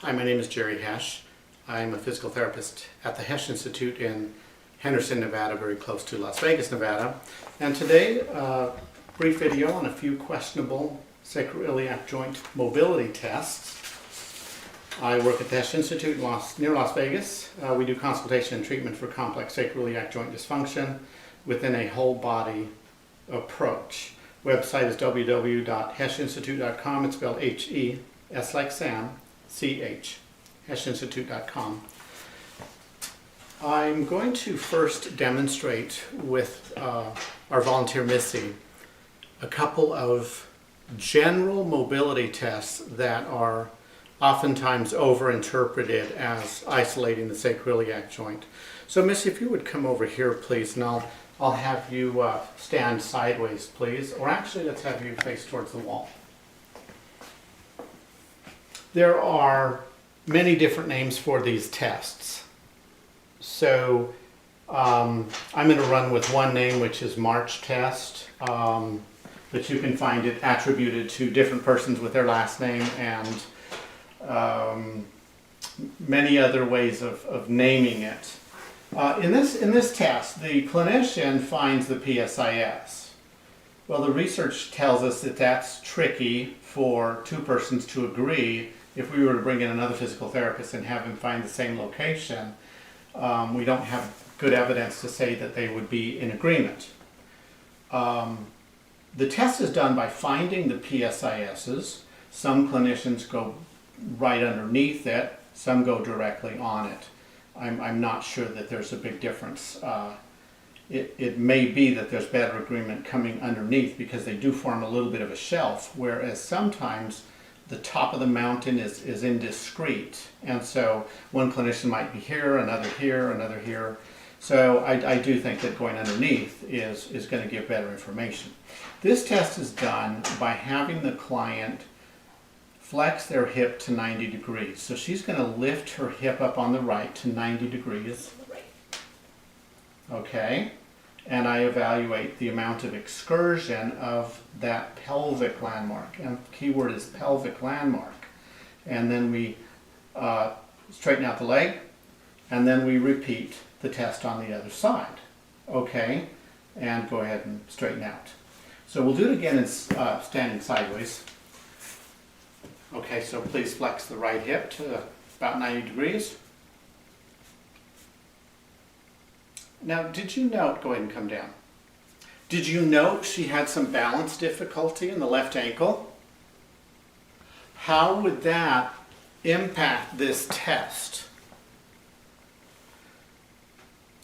Hi, my name is Jerry Hesch. I'm a physical therapist at the Hesch Institute in Henderson, Nevada, very close to Las Vegas, Nevada. And today, a brief video on a few questionable sacroiliac joint mobility tests. I work at the Hesch Institute near Las Vegas. We do consultation and treatment for complex sacroiliac joint dysfunction within a whole body approach. Website is www.heschinstitute.com. It's spelled H-E-S like Sam, C-H, heschinstitute.com. I'm going to first demonstrate with our volunteer Missy a couple of general mobility tests that are oftentimes overinterpreted as isolating the sacroiliac joint. So Missy, if you would come over here please, and I'll have you stand sideways please, or actually let's have you face towards the wall. There are many different names for these tests. So I'm going to run with one name, which is March test, but you can find it attributed to different persons with their last name and many other ways of naming it. In this test, the clinician finds the PSIS. Well, the research tells us that that's tricky for two persons to agree. If we were to bring in another physical therapist and have him find the same location, we don't have good evidence to say that they would be in agreement. The test is done by finding the PSISs. Some clinicians go right underneath it, some go directly on it. I'm not sure that there's a big difference. It may be that there's better agreement coming underneath because they do form a little bit of a shelf, whereas sometimes the top of the mountain is indiscrete, and so one clinician might be here, another here, another here. So I do think that going underneath is going to give better information. This test is done by having the client flex their hip to 90 degrees. So she's going to lift her hip up on the right to 90 degrees. Okay. And I evaluate the amount of excursion of that pelvic landmark. And the key word is pelvic landmark. And then we straighten out the leg, and then we repeat the test on the other side. Okay, and go ahead and straighten out. So we'll do it again in standing sideways. Okay, so please flex the right hip to about 90 degrees. Now, did you note, go ahead and come down. Did you note she had some balance difficulty in the left ankle? How would that impact this test?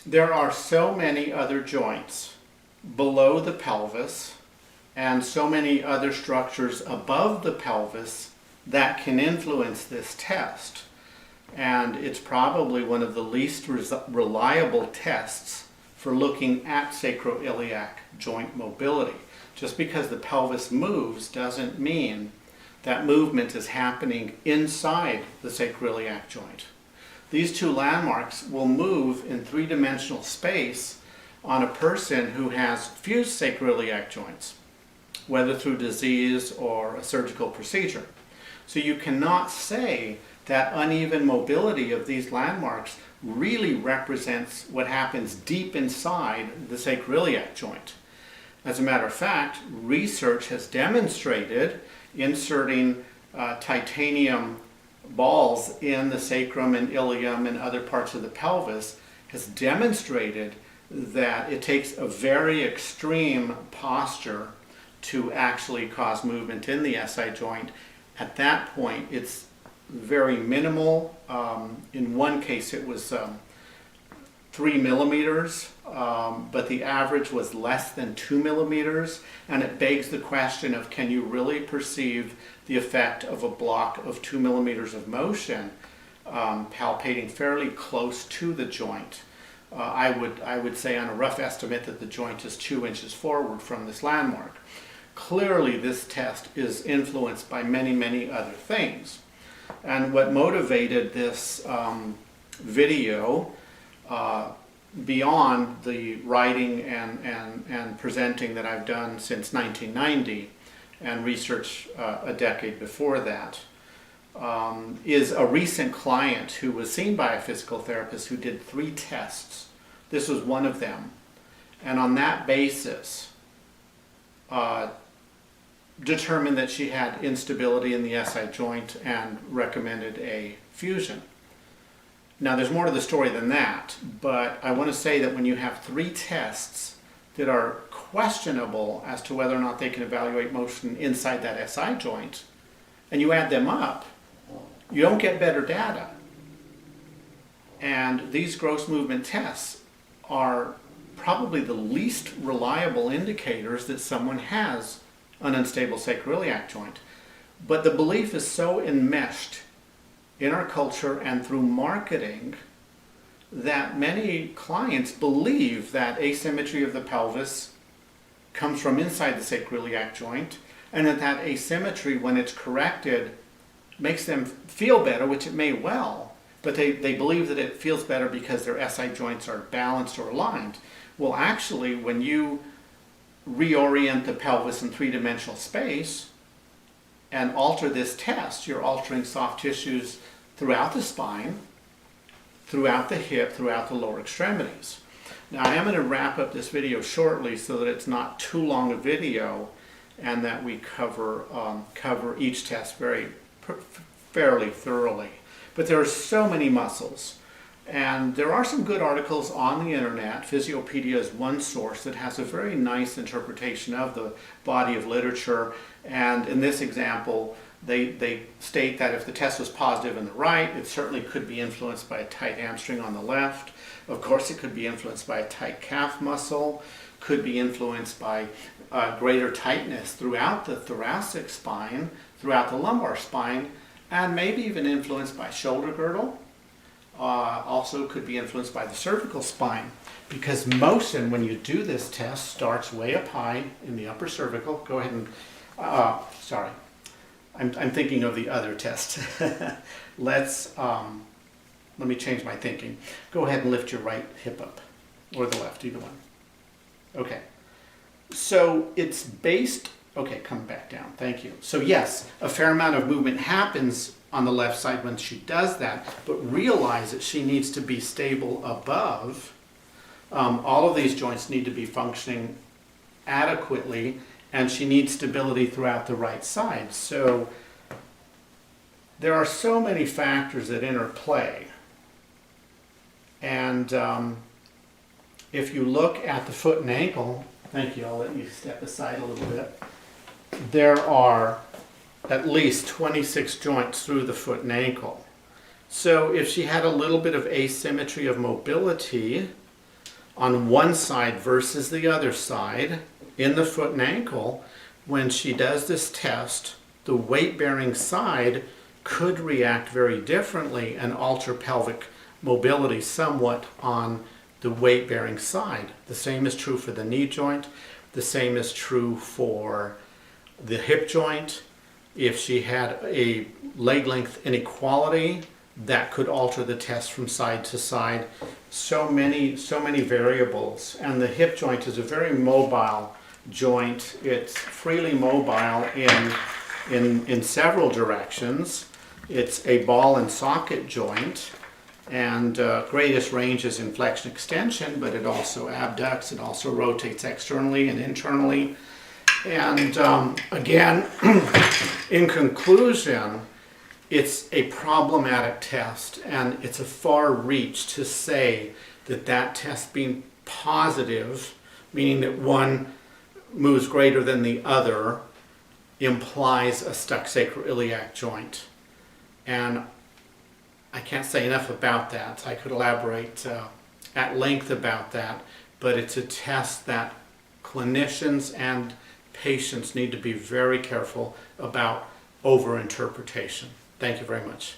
There are so many other joints below the pelvis and so many other structures above the pelvis that can influence this test. And it's probably one of the least reliable tests for looking at sacroiliac joint mobility. Just because the pelvis moves doesn't mean that movement is happening inside the sacroiliac joint. These two landmarks will move in three-dimensional space on a person who has fused sacroiliac joints, whether through disease or a surgical procedure. So you cannot say that uneven mobility of these landmarks really represents what happens deep inside the sacroiliac joint. As a matter of fact, research has demonstrated inserting titanium balls in the sacrum and ilium and other parts of the pelvis has demonstrated that it takes a very extreme posture to actually cause movement in the SI joint. At that point, it's very minimal. In one case it was 3 millimeters, but the average was less than 2 millimeters, and it begs the question of, can you really perceive the effect of a block of 2 millimeters of motion palpating fairly close to the joint? I would say on a rough estimate that the joint is 2 inches forward from this landmark. Clearly this test is influenced by many, many other things. And what motivated this video, beyond the writing and presenting that I've done since 1990, and research a decade before that, is a recent client who was seen by a physical therapist who did 3 tests. This was one of them. And on that basis, determined that she had instability in the SI joint and recommended a fusion. Now there's more to the story than that, but I want to say that when you have 3 tests that are questionable as to whether or not they can evaluate motion inside that SI joint, and you add them up, you don't get better data. And these gross movement tests are probably the least reliable indicators that someone has an unstable sacroiliac joint. But the belief is so enmeshed in our culture and through marketing that many clients believe that asymmetry of the pelvis comes from inside the sacroiliac joint, and that asymmetry, when it's corrected, makes them feel better, which it may well, but they believe that it feels better because their SI joints are balanced or aligned. Well, actually, when you reorient the pelvis in 3-dimensional space and alter this test, you're altering soft tissues throughout the spine, throughout the hip, throughout the lower extremities. Now, I am going to wrap up this video shortly so that it's not too long a video and that we cover each test fairly thoroughly. But there are so many muscles. And there are some good articles on the internet. Physiopedia is one source that has a very nice interpretation of the body of literature. And in this example, they state that if the test was positive in the right, it certainly could be influenced by a tight hamstring on the left. Of course, it could be influenced by a tight calf muscle, could be influenced by greater tightness throughout the thoracic spine, throughout the lumbar spine, and maybe even influenced by shoulder girdle. Also could be influenced by the cervical spine, because motion, when you do this test, starts way up high in the upper cervical. Go ahead and, sorry, I'm thinking of the other test. Let me change my thinking. Go ahead and lift your right hip up, or the left, either one. Okay, so it's based, okay, come back down, thank you. So yes, a fair amount of movement happens on the left side when she does that, but realize that she needs to be stable above. All of these joints need to be functioning adequately, and she needs stability throughout the right side. So there are so many factors that interplay. And if you look at the foot and ankle, thank you, I'll let you step aside a little bit. There are at least 26 joints through the foot and ankle. So if she had a little bit of asymmetry of mobility on one side versus the other side in the foot and ankle, when she does this test, the weight-bearing side could react very differently and alter pelvic mobility somewhat on the weight-bearing side. The same is true for the knee joint. The same is true for the hip joint. If she had a leg length inequality, that could alter the test from side to side. So many variables. And the hip joint is a very mobile joint. It's freely mobile in several directions. It's a ball and socket joint, and greatest range is in flexion extension, but it also abducts, it also rotates externally and internally. And again, in conclusion, it's a problematic test, and it's a far reach to say that that test being positive, meaning that one moves greater than the other, implies a stuck sacroiliac joint. And I can't say enough about that. I could elaborate at length about that, but it's a test that clinicians and patients need to be very careful about overinterpretation. Thank you very much.